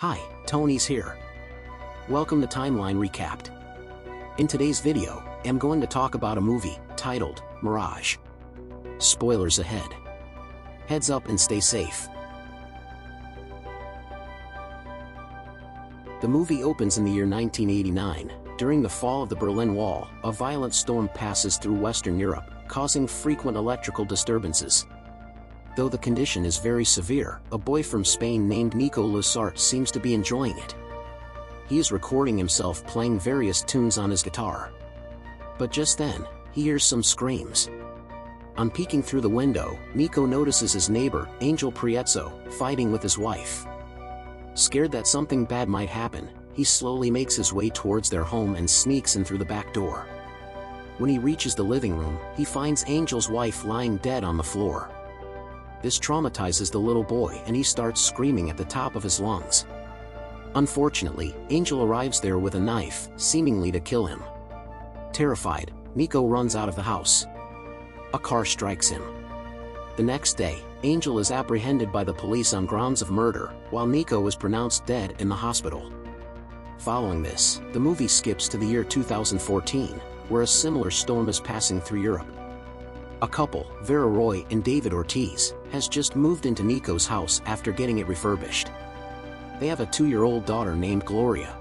Hi, Tony's here. Welcome to Timeline Recapped. In today's video, I'm going to talk about a movie titled Mirage. Spoilers ahead. Heads up and stay safe. The movie opens in the year 1989. During the fall of the Berlin Wall, a violent storm passes through Western Europe, causing frequent electrical disturbances. Though the condition is very severe, a boy from Spain named Nico Lasart seems to be enjoying it. He is recording himself playing various tunes on his guitar. But just then, he hears some screams. On peeking through the window, Nico notices his neighbor, Angel Priezzo, fighting with his wife. Scared that something bad might happen, he slowly makes his way towards their home and sneaks in through the back door. When he reaches the living room, he finds Angel's wife lying dead on the floor. This traumatizes the little boy and he starts screaming at the top of his lungs. Unfortunately, Angel arrives there with a knife, seemingly to kill him. Terrified, Nico runs out of the house. A car strikes him. The next day, Angel is apprehended by the police on grounds of murder, while Nico is pronounced dead in the hospital. Following this, the movie skips to the year 2014, where a similar storm is passing through Europe. A couple, Vera Roy and David Ortiz, has just moved into Nico's house after getting it refurbished. They have a 2-year-old daughter named Gloria.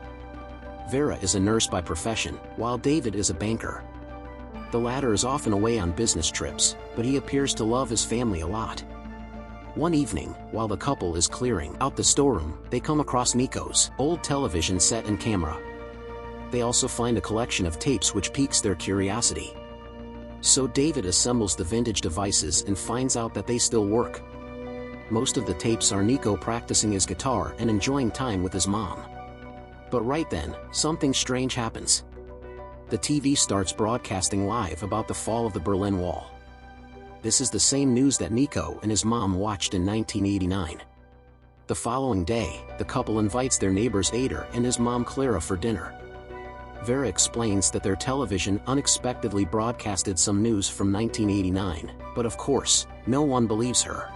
Vera is a nurse by profession, while David is a banker. The latter is often away on business trips, but he appears to love his family a lot. One evening, while the couple is clearing out the storeroom, they come across Nico's old television set and camera. They also find a collection of tapes which piques their curiosity. So David assembles the vintage devices and finds out that they still work. Most of the tapes are Nico practicing his guitar and enjoying time with his mom. But right then, something strange happens. The TV starts broadcasting live about the fall of the Berlin Wall. This is the same news that Nico and his mom watched in 1989. The following day, the couple invites their neighbors Ader and his mom Clara for dinner. Vera explains that their television unexpectedly broadcasted some news from 1989, but of course, no one believes her.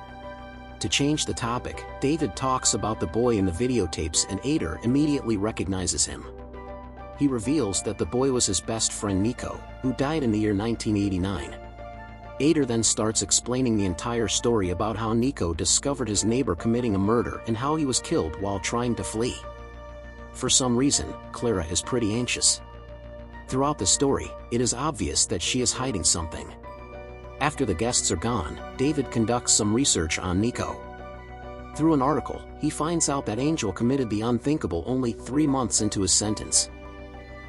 To change the topic, David talks about the boy in the videotapes and Ader immediately recognizes him. He reveals that the boy was his best friend Nico, who died in the year 1989. Ader then starts explaining the entire story about how Nico discovered his neighbor committing a murder and how he was killed while trying to flee. For some reason, Clara is pretty anxious. Throughout the story, it is obvious that she is hiding something. After the guests are gone, David conducts some research on Nico. Through an article, he finds out that Angel committed the unthinkable only 3 months into his sentence.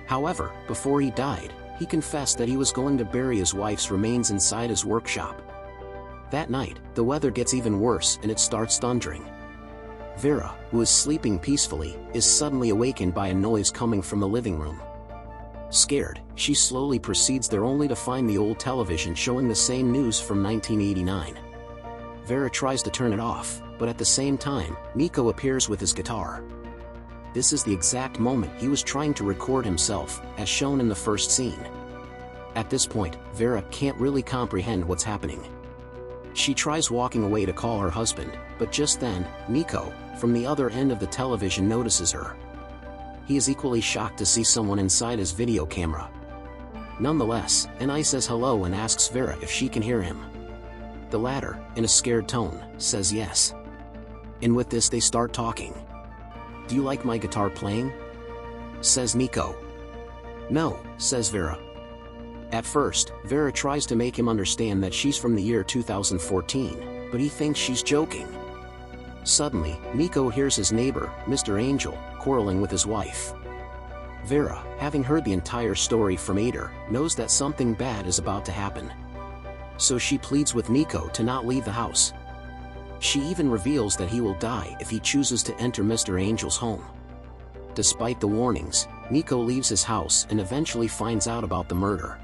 However, before he died, he confessed that he was going to bury his wife's remains inside his workshop. That night, the weather gets even worse and it starts thundering. Vera, who is sleeping peacefully, is suddenly awakened by a noise coming from the living room. Scared, she slowly proceeds there only to find the old television showing the same news from 1989. Vera tries to turn it off, but at the same time, Nico appears with his guitar. This is the exact moment he was trying to record himself, as shown in the first scene. At this point, Vera can't really comprehend what's happening. She tries walking away to call her husband, but just then, Nico, from the other end of the television, notices her. He is equally shocked to see someone inside his video camera. Nonetheless, Ni says hello and asks Vera if she can hear him. The latter, in a scared tone, says yes. And with this they start talking. "Do you like my guitar playing?" says Nico. "No," says Vera. At first, Vera tries to make him understand that she's from the year 2014, but he thinks she's joking. Suddenly, Nico hears his neighbor, Mr. Angel, quarreling with his wife. Vera, having heard the entire story from Ader, knows that something bad is about to happen. So she pleads with Nico to not leave the house. She even reveals that he will die if he chooses to enter Mr. Angel's home. Despite the warnings, Nico leaves his house and eventually finds out about the murder.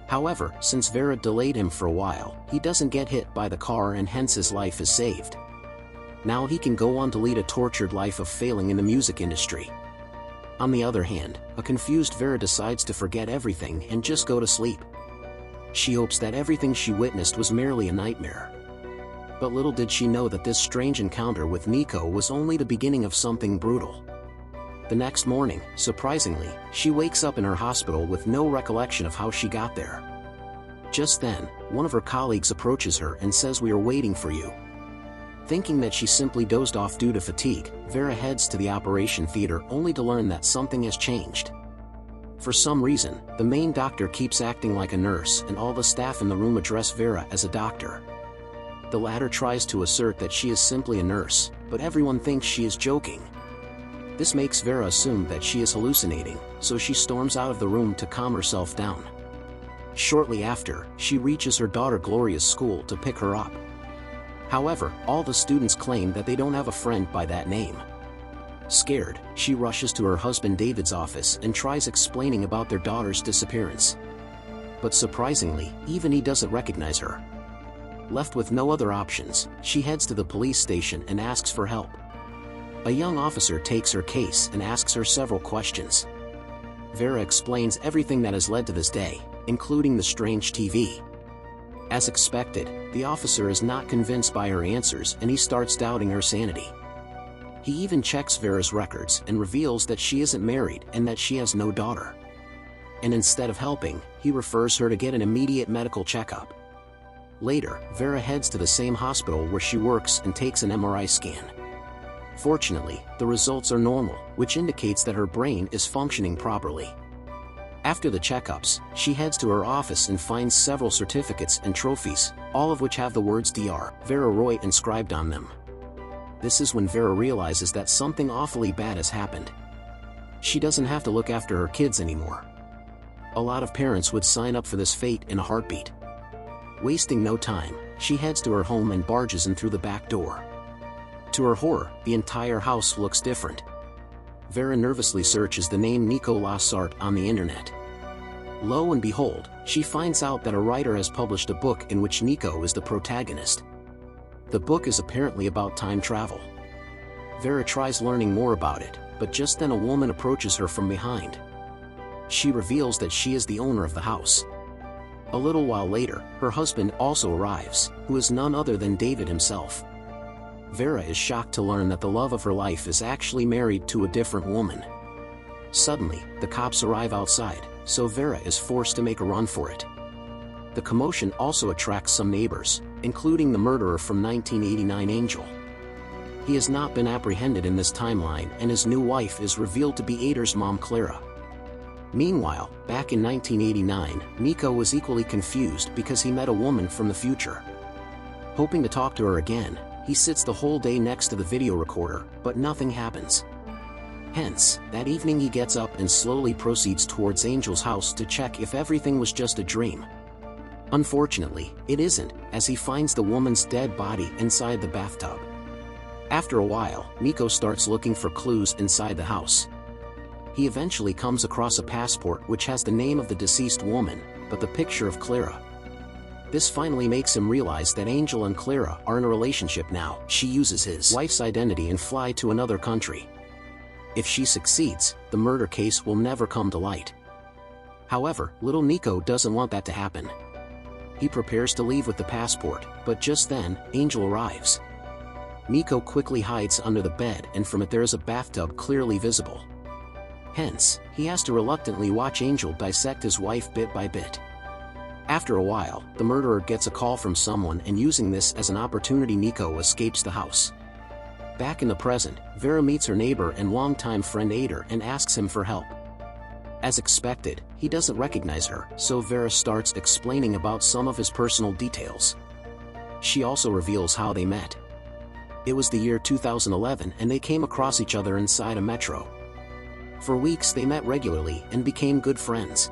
However, since Vera delayed him for a while, he doesn't get hit by the car and hence his life is saved. Now he can go on to lead a tortured life of failing in the music industry. On the other hand, a confused Vera decides to forget everything and just go to sleep. She hopes that everything she witnessed was merely a nightmare. But little did she know that this strange encounter with Nico was only the beginning of something brutal. The next morning, surprisingly, she wakes up in her hospital with no recollection of how she got there. Just then, one of her colleagues approaches her and says, "We are waiting for you." Thinking that she simply dozed off due to fatigue, Vera heads to the operation theater only to learn that something has changed. For some reason, the main doctor keeps acting like a nurse and all the staff in the room address Vera as a doctor. The latter tries to assert that she is simply a nurse, but everyone thinks she is joking. This makes Vera assume that she is hallucinating, so she storms out of the room to calm herself down. Shortly after, she reaches her daughter Gloria's school to pick her up. However, all the students claim that they don't have a friend by that name. Scared, she rushes to her husband David's office and tries explaining about their daughter's disappearance. But surprisingly, even he doesn't recognize her. Left with no other options, she heads to the police station and asks for help. A young officer takes her case and asks her several questions. Vera explains everything that has led to this day, including the strange TV. As expected, the officer is not convinced by her answers and he starts doubting her sanity. He even checks Vera's records and reveals that she isn't married and that she has no daughter. And instead of helping, he refers her to get an immediate medical checkup. Later, Vera heads to the same hospital where she works and takes an MRI scan. Fortunately, the results are normal, which indicates that her brain is functioning properly. After the checkups, she heads to her office and finds several certificates and trophies, all of which have the words Dr. Vera Roy inscribed on them. This is when Vera realizes that something awfully bad has happened. She doesn't have to look after her kids anymore. A lot of parents would sign up for this fate in a heartbeat. Wasting no time, she heads to her home and barges in through the back door. To her horror, the entire house looks different. Vera nervously searches the name Nico Lassart on the internet. Lo and behold, she finds out that a writer has published a book in which Nico is the protagonist. The book is apparently about time travel. Vera tries learning more about it, but just then a woman approaches her from behind. She reveals that she is the owner of the house. A little while later, her husband also arrives, who is none other than David himself. Vera is shocked to learn that the love of her life is actually married to a different woman. Suddenly, the cops arrive outside, so Vera is forced to make a run for it. The commotion also attracts some neighbors, including the murderer from 1989 Angel. He has not been apprehended in this timeline and his new wife is revealed to be Ader's mom Clara. Meanwhile, back in 1989, Nico was equally confused because he met a woman from the future. Hoping to talk to her again, he sits the whole day next to the video recorder, but nothing happens. Hence, that evening he gets up and slowly proceeds towards Angel's house to check if everything was just a dream. Unfortunately, it isn't, as he finds the woman's dead body inside the bathtub. After a while, Nico starts looking for clues inside the house. He eventually comes across a passport which has the name of the deceased woman, but the picture of Clara. This finally makes him realize that Angel and Clara are in a relationship now. She uses his wife's identity and fly to another country. If she succeeds, the murder case will never come to light. However, little Nico doesn't want that to happen. He prepares to leave with the passport, but just then, Angel arrives. Nico quickly hides under the bed and from it there is a bathtub clearly visible. Hence, he has to reluctantly watch Angel dissect his wife bit by bit. After a while, the murderer gets a call from someone and using this as an opportunity Nico escapes the house. Back in the present, Vera meets her neighbor and longtime friend Ader and asks him for help. As expected, he doesn't recognize her, so Vera starts explaining about some of his personal details. She also reveals how they met. It was the year 2011 and they came across each other inside a metro. For weeks they met regularly and became good friends.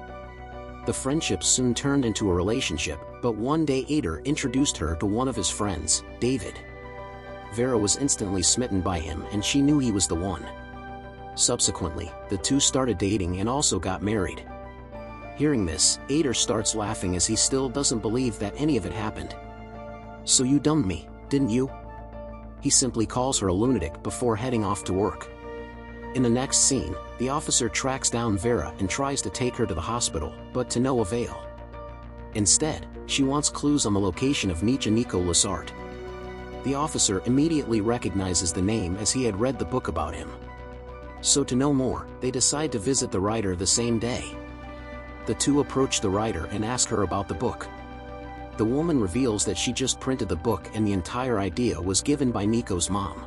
The friendship soon turned into a relationship, but one day Ader introduced her to one of his friends, David. Vera was instantly smitten by him and she knew he was the one. Subsequently, the two started dating and also got married. Hearing this, Ader starts laughing as he still doesn't believe that any of it happened. "So you dumped me, didn't you?" He simply calls her a lunatic before heading off to work. In the next scene, the officer tracks down Vera and tries to take her to the hospital, but to no avail. Instead, she wants clues on the location of Nico Lassart. The officer immediately recognizes the name as he had read the book about him. So to know more, they decide to visit the writer the same day. The two approach the writer and ask her about the book. The woman reveals that she just printed the book and the entire idea was given by Nico's mom.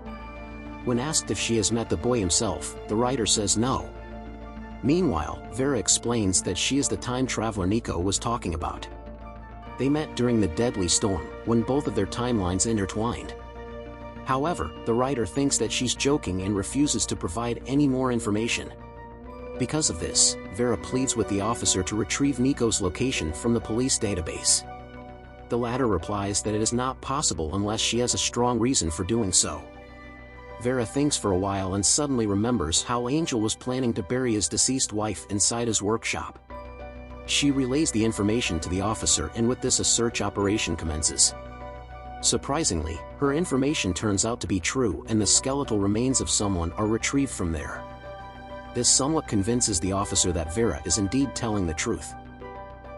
When asked if she has met the boy himself, the writer says no. Meanwhile, Vera explains that she is the time traveler Nico was talking about. They met during the deadly storm, when both of their timelines intertwined. However, the writer thinks that she's joking and refuses to provide any more information. Because of this, Vera pleads with the officer to retrieve Nico's location from the police database. The latter replies that it is not possible unless she has a strong reason for doing so. Vera thinks for a while and suddenly remembers how Angel was planning to bury his deceased wife inside his workshop. She relays the information to the officer, and with this a search operation commences. Surprisingly, her information turns out to be true and the skeletal remains of someone are retrieved from there. This somewhat convinces the officer that Vera is indeed telling the truth.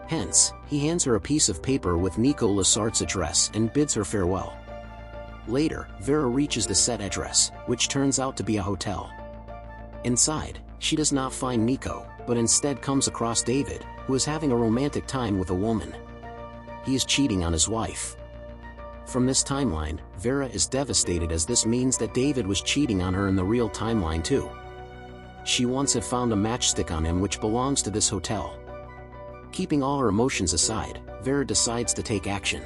Hence, he hands her a piece of paper with Nico Lassart's address and bids her farewell. Later, Vera reaches the set address, which turns out to be a hotel. Inside, she does not find Nico, but instead comes across David, who is having a romantic time with a woman. He is cheating on his wife. From this timeline, Vera is devastated as this means that David was cheating on her in the real timeline too. She once had found a matchstick on him which belongs to this hotel. Keeping all her emotions aside, Vera decides to take action.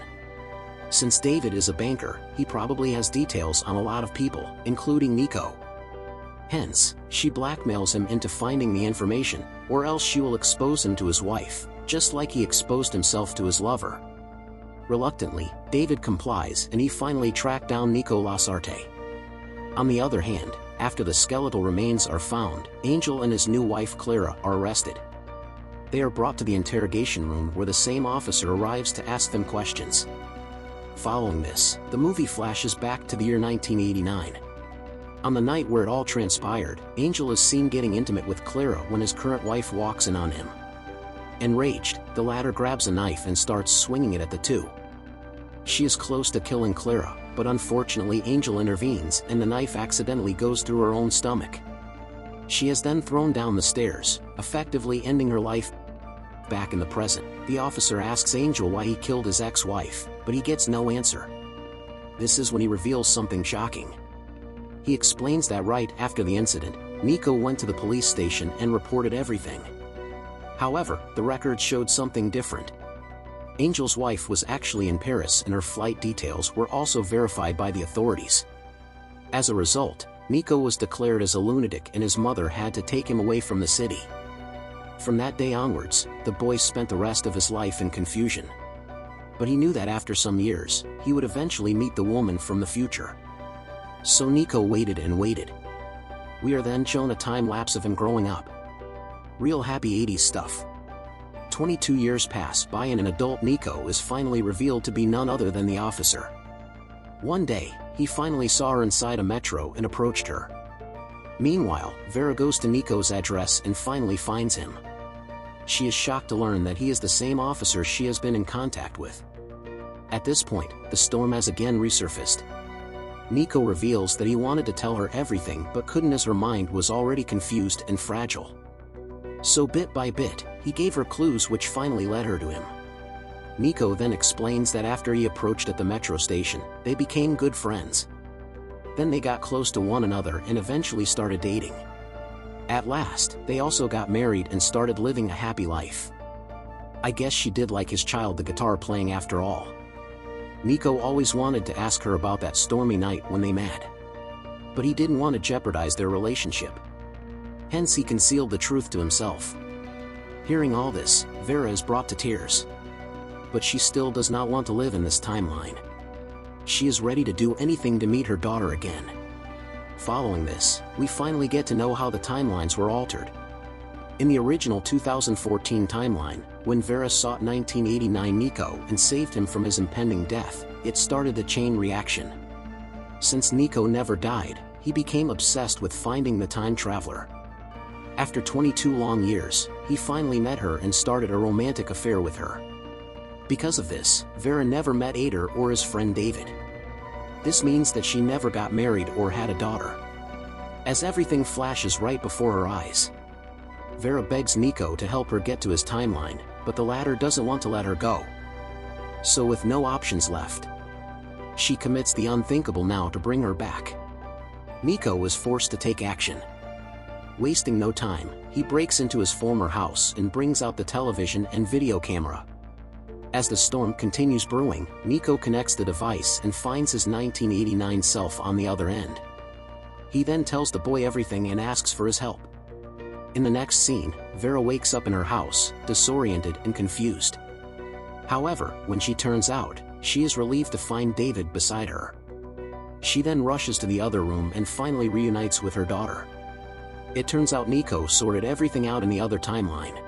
Since David is a banker, he probably has details on a lot of people, including Nico. Hence, she blackmails him into finding the information, or else she will expose him to his wife, just like he exposed himself to his lover. Reluctantly, David complies and he finally tracked down Nico Lassarte. On the other hand, after the skeletal remains are found, Angel and his new wife Clara are arrested. They are brought to the interrogation room where the same officer arrives to ask them questions. Following this, the movie flashes back to the year 1989. On the night where it all transpired, Angel is seen getting intimate with Clara when his current wife walks in on him. Enraged, the latter grabs a knife and starts swinging it at the two. She is close to killing Clara, but unfortunately Angel intervenes and the knife accidentally goes through her own stomach. She is then thrown down the stairs, effectively ending her life. Back in the present, the officer asks Angel why he killed his ex-wife, but he gets no answer. This is when he reveals something shocking. He explains that right after the incident, Nico went to the police station and reported everything. However, the record showed something different. Angel's wife was actually in Paris and her flight details were also verified by the authorities. As a result, Nico was declared as a lunatic and his mother had to take him away from the city. From that day onwards, the boy spent the rest of his life in confusion. But he knew that after some years, he would eventually meet the woman from the future. So Nico waited and waited. We are then shown a time lapse of him growing up. Real happy 80s stuff. 22 years pass by and an adult Nico is finally revealed to be none other than the officer. One day, he finally saw her inside a metro and approached her. Meanwhile, Vera goes to Nico's address and finally finds him. She is shocked to learn that he is the same officer she has been in contact with. At this point, the storm has again resurfaced. Nico reveals that he wanted to tell her everything but couldn't as her mind was already confused and fragile. So bit by bit, he gave her clues which finally led her to him. Nico then explains that after he approached at the metro station, they became good friends. Then they got close to one another and eventually started dating. At last, they also got married and started living a happy life. I guess she did like his child the guitar playing after all. Nico always wanted to ask her about that stormy night when they met. But he didn't want to jeopardize their relationship. Hence he concealed the truth to himself. Hearing all this, Vera is brought to tears. But she still does not want to live in this timeline. She is ready to do anything to meet her daughter again. Following this, we finally get to know how the timelines were altered. In the original 2014 timeline, when Vera sought 1989 Nico and saved him from his impending death, it started the chain reaction. Since Nico never died, he became obsessed with finding the time traveler. After 22 long years, he finally met her and started a romantic affair with her. Because of this, Vera never met Ader or his friend David. This means that she never got married or had a daughter. As everything flashes right before her eyes, Vera begs Nico to help her get to his timeline, but the latter doesn't want to let her go. So with no options left, she commits the unthinkable now to bring her back. Nico is forced to take action. Wasting no time, he breaks into his former house and brings out the television and video camera. As the storm continues brewing, Nico connects the device and finds his 1989 self on the other end. He then tells the boy everything and asks for his help. In the next scene, Vera wakes up in her house, disoriented and confused. However, when she turns out, she is relieved to find David beside her. She then rushes to the other room and finally reunites with her daughter. It turns out Nico sorted everything out in the other timeline.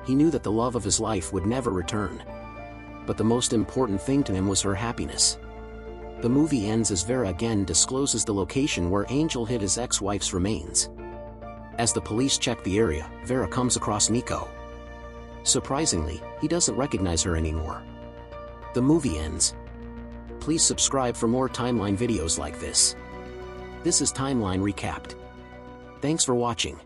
He knew that the love of his life would never return. But the most important thing to him was her happiness. The movie ends as Vera again discloses the location where Angel hid his ex-wife's remains. As the police check the area, Vera comes across Nico. Surprisingly, he doesn't recognize her anymore. The movie ends. Please subscribe for more timeline videos like this. This is Timeline Recapped. Thanks for watching.